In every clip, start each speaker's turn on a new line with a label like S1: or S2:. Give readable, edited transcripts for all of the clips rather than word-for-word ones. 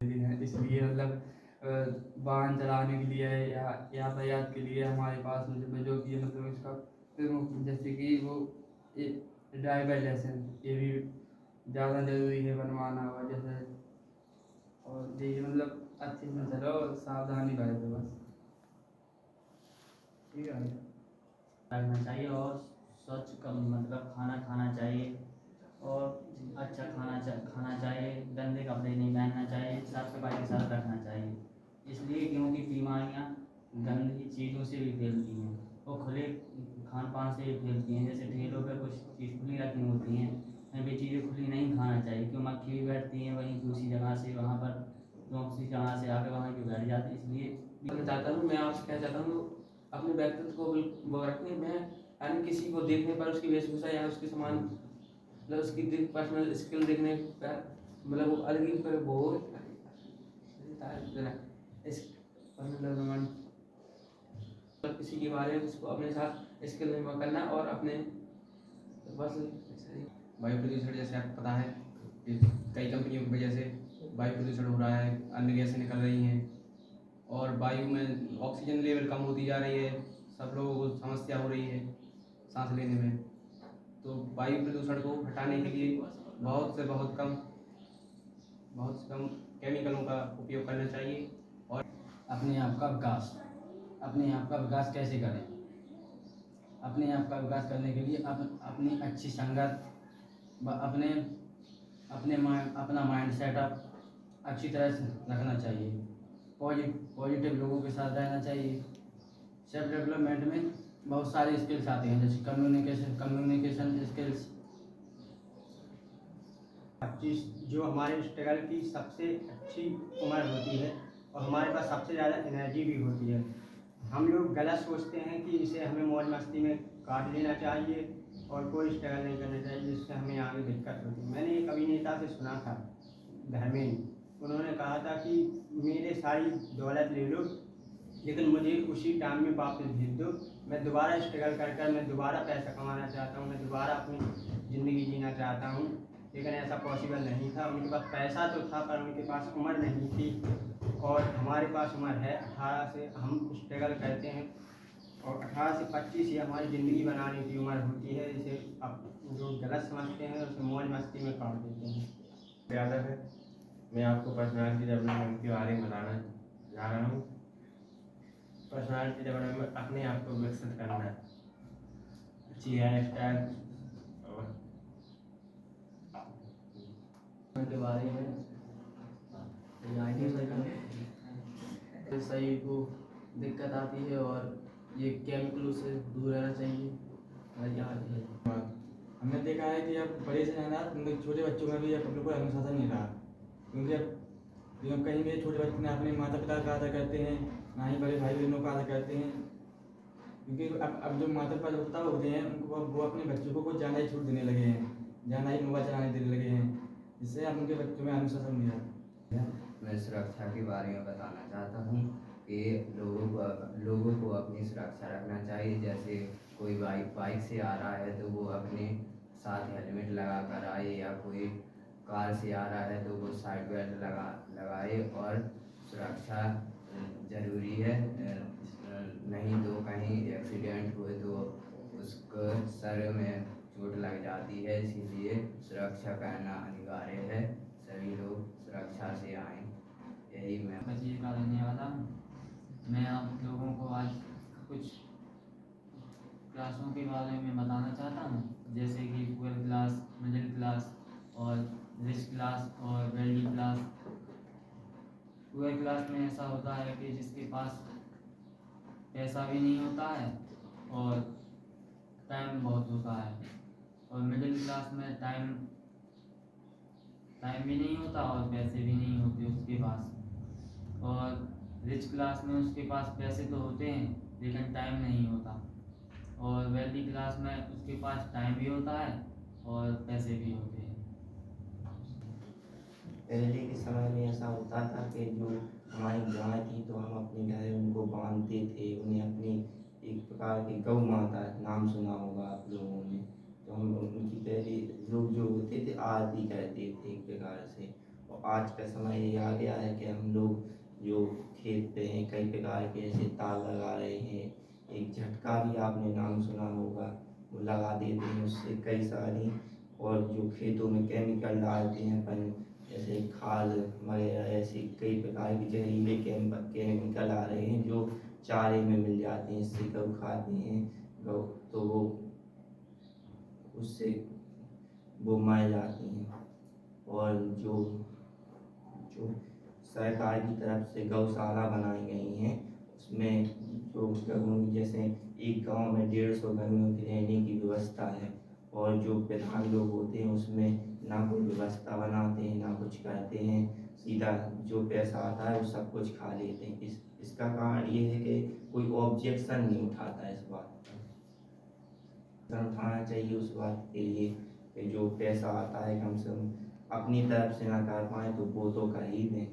S1: इसलिए मतलब वाहन चलाने के लिए या यातायात के लिए हमारे पास मतलब जो कि मतलब इसका प्रमुख जैसे कि वो ड्राइवर लाइसेंस ये भी ज़्यादा ज़रूरी है बनवाना हुआ जैसे। और ये मतलब अच्छे से चलो, सावधानी बरतो बस। ठीक है
S2: रखना चाहिए और स्वच्छ कम मतलब खाना खाना चाहिए और अच्छा खाना चाहिए। गंदे कपड़े नहीं पहनना चाहिए, साफ सफाई के साथ रखना चाहिए। इसलिए क्योंकि बीमारियां गंदी चीज़ों से भी फैलती हैं और खुले खान पान से भी फैलती हैं। जैसे ठेलों पर कुछ चीज़ खुली रखी होती हैं, वे चीज़ें खुली नहीं खाना चाहिए क्यों मक्खी भी बैठती हैं वहीं दूसरी जगह से वहाँ पर दूसरी जगह से आकर वहाँ क्यों बैठ जाती है। इसलिए
S1: मैं चाहता हूँ, मैं आपसे क्या चाहता हूँ, अपने व्यक्तित्व को वो रखें। मैं यानी किसी को देखने पर उसकी वेशभूषा या उसके समान मतलब उसकी पर्सनल स्किल देखने पर मतलब वो अलग ही पर वो इस मतलब किसी के बारे में उसको अपने साथ स्किल में करना और अपने बस।
S3: वायु प्रदूषण जैसे आपको पता है कि कई कंपनियों की वजह से वायु प्रदूषण हो रहा है, अन्य गैसें निकल रही हैं और वायु में ऑक्सीजन लेवल कम होती जा रही है। सब लोगों को समस्या हो रही है सांस लेने में। तो वायु प्रदूषण को हटाने के लिए बहुत से कम केमिकलों का उपयोग करना चाहिए। और
S4: अपने आप का विकास कैसे करें? अपने आप का विकास करने के लिए अपनी अच्छी संगत अपना माइंड सेटअप अच्छी तरह से रखना चाहिए। पॉजिटिव लोगों के साथ रहना चाहिए। सेल्फ डेवलपमेंट में बहुत सारे स्किल्स आते हैं जैसे कम्युनिकेशन स्किल्स।
S5: 25 जो हमारे स्ट्रगल की सबसे अच्छी उम्र होती है और हमारे पास सबसे ज़्यादा एनर्जी भी होती है। हम लोग गलत सोचते हैं कि इसे हमें मौज मस्ती में काट लेना चाहिए और कोई स्ट्रगल नहीं करना चाहिए जिससे हमें आगे दिक्कत होती है। मैंने एक अभिनेता से सुना था, धर्मेंद्र, उन्होंने कहा था कि मेरे सारी दौलत ले लो लेकिन मुझे उसी टाइम में वापस भेज दो। मैं दोबारा स्ट्रगल कर मैं दोबारा पैसा कमाना चाहता हूँ, मैं दोबारा अपनी ज़िंदगी जीना चाहता हूँ। लेकिन ऐसा पॉसिबल नहीं था। उनके पास पैसा तो था पर उनके पास उम्र नहीं थी और हमारे पास उम्र है। 18 से हम स्ट्रगल करते हैं और 18 से 25 ही हमारी ज़िंदगी बनाने की उम्र होती है। इसे अब जो गलत समझते हैं उसे मौज मस्ती में काट देते हैं।
S6: यादव है, मैं आपको पर्सनालिटी डेवलपमेंट के बारे में बताना जा रहा हूँ। पर्सनालिटी डेवलपमेंट अपने आप को विकसित करना है, अच्छी हेयर स्टाइल और
S2: के बारे में
S1: शरीर को दिक्कत आती है और ये केमिकलों से दूर रहना चाहिए। हमने देखा है कि अब बड़े से ज़्यादा छोटे बच्चों में भी अब बिल्कुल अनुशासन नहीं रहा, क्योंकि अब कहीं भी छोटे बच्चे ना अपने माता पिता का आदर करते हैं ना ही बड़े भाई बहनों का आदर करते हैं। क्योंकि अब जो माता पिता होते हैं उनको वो अपने बच्चों को कुछ ज़्यादा ही छूट देने लगे हैं, ज़्यादा ही मोबाइल चलाने देने लगे हैं, जिससे अब उनके बच्चों में अनुशासन नहीं रहा।
S7: मैं सुरक्षा के बारे में बताना चाहता हूँ कि लोगों को अपनी सुरक्षा रखना चाहिए। जैसे कोई बाइक से आ रहा है तो वो अपने साथ हेलमेट लगा कर आए, या कोई कार से आ रहा है तो वो साइड बेल्ट लगाए। और सुरक्षा ज़रूरी है, नहीं तो कहीं एक्सीडेंट हुए तो उसको सर में चोट लग जाती है। इसीलिए सुरक्षा करना अनिवार्य है, सभी लोग सुरक्षा से आएँ। यही मैं
S2: बच्चे का रहने वाला हूँ। मैं आप लोगों को आज कुछ क्लासों के बारे में बताना चाहता हूँ, जैसे कि पुअर क्लास, मिडिल क्लास और रिच क्लास और वेल्दी क्लास। पुअर क्लास में ऐसा होता है कि जिसके पास पैसा भी नहीं होता है और टाइम बहुत होता है, और मिडिल क्लास में टाइम भी नहीं होता और पैसे भी नहीं होते उसके पास। और रिच क्लास में उसके पास पैसे तो होते हैं लेकिन टाइम नहीं होता। और वेल्दी क्लास में उसके पास टाइम भी होता है और पैसे भी होते हैं।
S8: पहले के समय में ऐसा होता था कि जो हमारी गाय थी तो हम अपने घर उनको बांधते थे, उन्हें अपनी एक प्रकार की गौ माता नाम सुना होगा आप लोगों ने। तो हम उनकी पहले लोग जो होते थे आरती करते थे एक प्रकार से, और आज का समय ये आ गया है कि हम लोग जो खेत पे हैं कई प्रकार के ऐसे तार लगा रहे हैं। एक झटका भी आपने नाम सुना होगा, वो लगा देते हैं, उससे कई सारी और जो खेतों में केमिकल डालते हैं अपन जैसे खाद वगैरह, ऐसे कई प्रकार के जहरीले केमिकल आ रहे हैं जो चारे में मिल जाते हैं। इससे गौ खाते हैं, गौ तो वो उससे वो मर जाती हैं। और जो जो सरकार की तरफ से गौशाला बनाई गई हैं उसमें जो गौओं की जैसे एक गांव में 150 गौओं की रहने की व्यवस्था है और जो प्रधान लोग होते हैं उसमें ना कोई व्यवस्था बनाते हैं ना कुछ करते हैं, सीधा जो पैसा आता है वो सब कुछ खा लेते हैं। इसका कारण ये है कि कोई ऑब्जेक्शन नहीं उठाता है इस बात पर। उठाना चाहिए उस बात के लिए कि जो पैसा आता है कम से कम अपनी तरफ से ना कर पाए तो वो तो कर ही दें।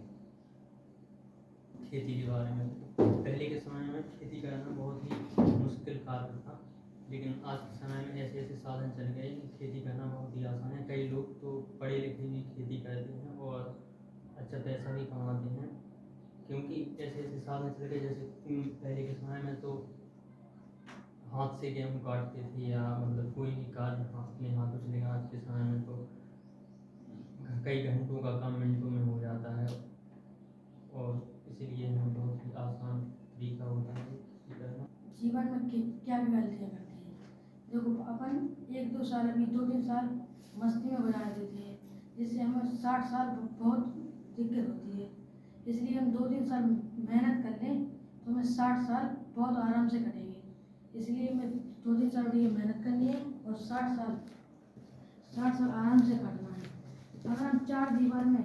S2: खेती के बारे में पहले के समय में खेती करना बहुत ही मुश्किल कार्य था, लेकिन आज के समय में ऐसे ऐसे साधन चल गए कि खेती करना बहुत ही आसान है। कई लोग तो पढ़े लिखे भी खेती करते हैं और अच्छा पैसा भी कमाते हैं, क्योंकि ऐसे ऐसे साधन चल गए। जैसे पहले के समय में तो हाथ से गेहूँ काटते थे या मतलब कोई भी कार्य अपने हाथों से, लेकिन आज के समय में तो कई घंटों का काम मिनटों में हो जाता है और इसीलिए हमें बहुत ही आसान तरीका होता है खेती करना।
S9: जीवन में क्या भी गलतियाँ करते हैं। देखो अपन 1-2 साल, अभी 2-3 साल मस्ती में गुजार देते हैं, जिससे हमें 60 साल बहुत दिक्कत होती है। इसलिए हम 2-3 साल मेहनत कर लें तो हमें 60 साल बहुत आराम से कटेंगे। इसलिए हमें 2-3 साल की मेहनत करनी है और 60 साल आराम से काटना है। अगर हम 4 दीवार में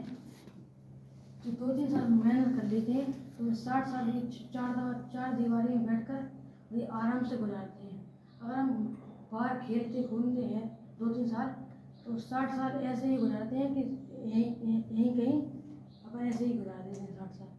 S9: जो 2-3 साल मेहनत कर लेते हैं तो हमें 60 साल की 4 दीवारी में बैठकर ये आराम से गुजारते हैं। अगर हम बाहर खेलते कूदते हैं 2-3 साल तो 60 साल ऐसे ही गुजारते हैं कि यहीं कहीं अपन ऐसे ही गुजार देते हैं 60 साल।